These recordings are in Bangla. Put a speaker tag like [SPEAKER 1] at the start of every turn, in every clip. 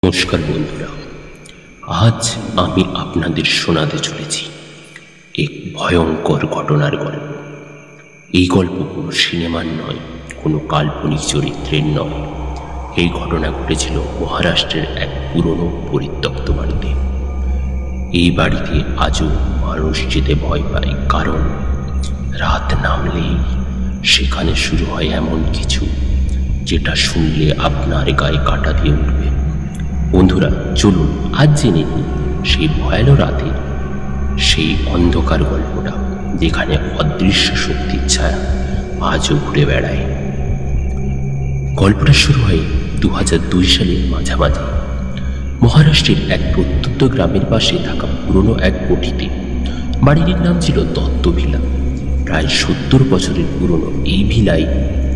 [SPEAKER 1] নমস্কার বন্ধুরা, আজ আমি আপনাদের শোনাতে চলেছি এক ভয়ঙ্কর ঘটনার গল্প। এই গল্প কোনো সিনেমার নয়, কোনো কাল্পনিক চরিত্রের নয়। এই ঘটনা ঘটেছিল মহারাষ্ট্রের এক পুরনো পরিত্যক্ত বাড়িতে। এই বাড়িতে আজও মানুষ যেতে ভয় পায়, কারণ রাত নামলেই সেখানে শুরু হয় এমন কিছু যেটা শুনলে আপনার গায়ে কাঁটা দিয়ে উঠবে। বন্ধুরা, চলুন আজ জেনে নিই সেই ভয়ালো রাতের সেই অন্ধকার গল্পটা, যেখানে অদৃশ্য শক্তির ছায়া আজও ঘুরে বেড়ায়। গল্পটা শুরু হয় 2002 সালের মাঝামাঝি। মহারাষ্ট্রের এক প্রত্যন্ত গ্রামের পাশে থাকা পুরনো এক বটিতে। বাড়িটির নাম ছিল দত্ত ভিলা। প্রায় 70 বছরের পুরনো এই ভিলায়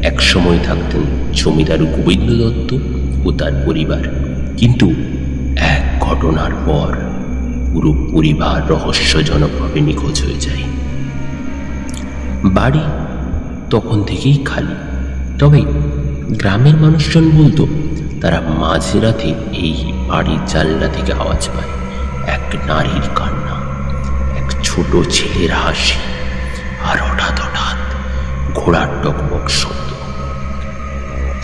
[SPEAKER 1] একসময় থাকতেন জমিদার গোবিন্দ দত্ত ও তার পরিবার। কিন্তু এক ঘটনার পর পুরো পরিবার রহস্যজনকভাবে নিখোঁজ হয়ে যায়। বাড়ি তখন থেকেই খালি, তবে গ্রামের মানুষজন বলতো তারা মাঝরাতে এই বাড়ির জানলা থেকে আওয়াজ পায় এক নারীর কান্না, এক ছোট ছেলের হাসি, আর হঠাৎ হঠাৎ ঘোড়ার টকবক শব্দ।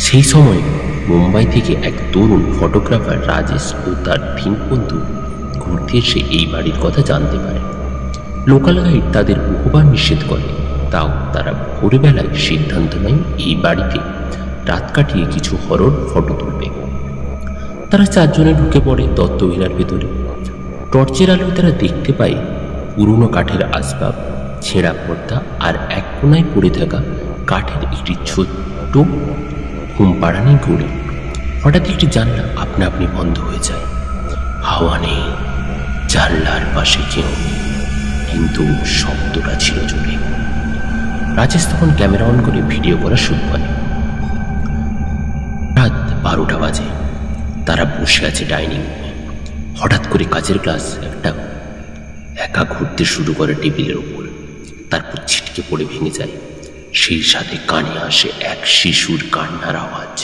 [SPEAKER 1] সেই সময় মুম্বাই থেকে এক তরুণ ফটোগ্রাফার রাজেশ ও তার 3 বন্ধু ঘুরতে এসে এই বাড়ির কথা জানতে পারে। লোকাল গাইড তাদের বহুবার নিষেধ করে, তাও তারা ভোরবেলায় সিদ্ধান্ত নেয় এই বাড়িতে রাত কাটিয়ে কিছু হরর ফটো তুলবে। তারা 4 জনে ঢুকে পড়ে দত্ত ভিলার ভেতরে। টর্চের আলোয় তারা দেখতে পায় পুরনো কাঠের আসবাব, ছেঁড়া পর্দা, আর এক কোনায় পড়ে থাকা কাঠের একটি ছোট্ট ঘুম পাড়ানি ঘড়ি। হঠাৎ একটি জানলা আপনা আপনি বন্ধ হয়ে যায়। হাওয়া নেই, জানলার পাশে কেউ নেই, কিন্তু শব্দটা ছিল জোরে। রাজেশ তখন ক্যামেরা অন করে ভিডিও করা শুরু করে। রাত 12টা বাজে। তারা বসে আছে ডাইনিং রুমে। হঠাৎ করে কাচের গ্লাস একটা একা ঘুরতে শুরু করে টেবিলের উপর, তারপর ছিটকে পড়ে ভেঙে যায়। সেই সাথে কানে আসে এক শিশুর কান্নার আওয়াজ,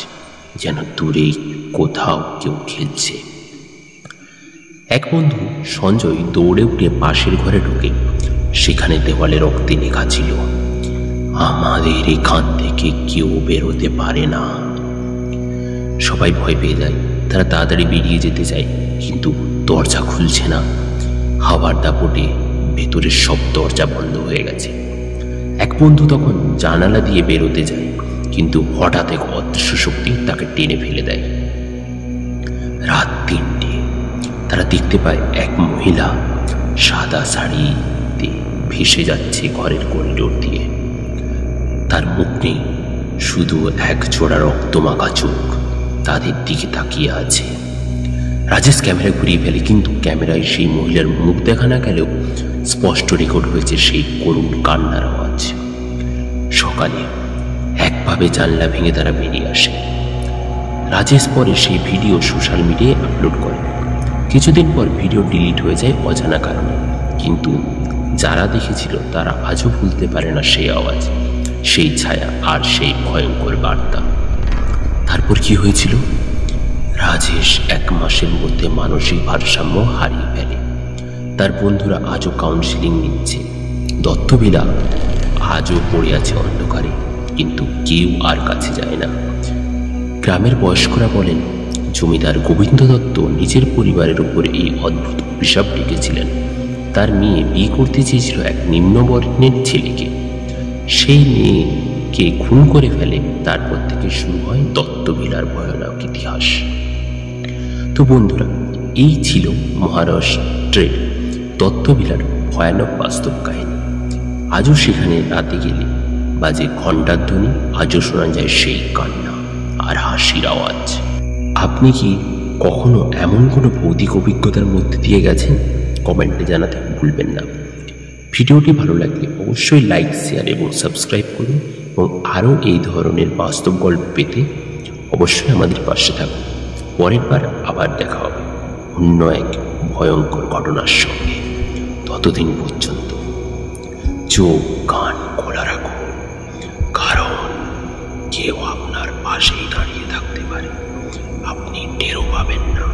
[SPEAKER 1] যেন দূরে কোথাও কেউ খেলছে। এক বন্ধু সঞ্জয় দৌড়ে উঠে পাশের ঘরে ঢুকে। সেখানে দেওয়ালে রক্তে লেখা ছিল, আমাদের এখান থেকে কেউ বেরোতে পারে না। সবাই ভয় পেয়ে যায়। তারা তাড়াতাড়ি বেরিয়ে যেতে চায়, কিন্তু দরজা খুলছে না। হাওয়ার দাপটে ভেতরের সব দরজা বন্ধ হয়ে গেছে। এক বন্ধু তখন জানালা দিয়ে বেরোতে যায়, কিন্তু হঠাৎ এক অদৃশ্য শক্তি তাকে টেনে ফেলে দেয়। রাত 3টে। তারা দেখতে পায় এক মহিলা সাদা শাড়িতে ভেসে যাচ্ছে ঘরের করিডোর দিয়ে। তার মুখ নেই, শুধু এক জোড়া রক্তমাখা চোখ তাদের দিকে তাকিয়ে আছে। রাজেশ ক্যামেরা ঘুরিয়ে ফেলে, কিন্তু ক্যামেরায় সেই মহিলার মুখ দেখা না গেলেও স্পষ্ট রেকর্ড হয়েছে সেই করুণ কান্নার আওয়াজ। সকালে একভাবে জানলা ভেঙে তারা বেরিয়ে আসে। রাজেশ পরে সেই ভিডিও সোশ্যাল মিডিয়ায় আপলোড করে। কিছুদিন পর ভিডিও ডিলিট হয়ে যায় অজানা কারণে, কিন্তু যারা দেখেছিল তারা আজও ভুলতে পারে না সেই আওয়াজ, সেই ছায়া, আর সেই ভয়ঙ্কর বার্তা। তারপর কি হয়েছিল? রাজেশ 1 মাসের মধ্যে মানসিক ভারসাম্য হারিয়ে ফেলে। তার বন্ধুরা আজও কাউন্সিলিং নিচ্ছে। দত্তভিলা আজও পড়ে আছে অন্ধকারে, কিন্তু কেউ আর কাছে যায় না। গ্রামের বয়স্করা বলেন, জমিদার গোবিন্দ দত্ত নিজের পরিবারের উপর এই অদ্ভুত অভিশাপ ডেকেছিলেন। তার মেয়ে বিয়ে করতে চেয়েছিল এক নিম্নবর্ণের ছেলেকে। সেই মেয়েকে খুন করে ফেলে। তারপর থেকে শুরু হয় দত্তভিলার ভয়ানক ইতিহাস। তো বন্ধুরা, এই ছিল মহারাষ্ট্রের দত্তভিলার ভয়ানক বাস্তব কাহিনী। আজও সেখানে রাতে গেলে বাজে ঘণ্টার ধ্বনি, আজও শোনা যায় সেই কান্না আর হাসির আওয়াজ। আপনি কি কখনো এমন কোনো ভৌতিক অভিজ্ঞতার মধ্যে দিয়ে গেছেন? কমেন্টে জানাতে ভুলবেন না। ভিডিওটি ভালো লাগলে অবশ্যই লাইক, শেয়ার এবং সাবস্ক্রাইব করুন, এবং আরও এই ধরনের বাস্তব গল্প পেতে অবশ্যই আমাদের পাশে থাকুন। পরের বার আবার দেখা হবে অন্য এক ভয়ঙ্কর ঘটনার সঙ্গে। ততদিন পর্যন্ত চোখ কান খোলা রাখুন, কারণ কেউ আপনার পাশেই দাঁড়িয়ে থাকতে পারে, আপনি টেরও পাবেন না।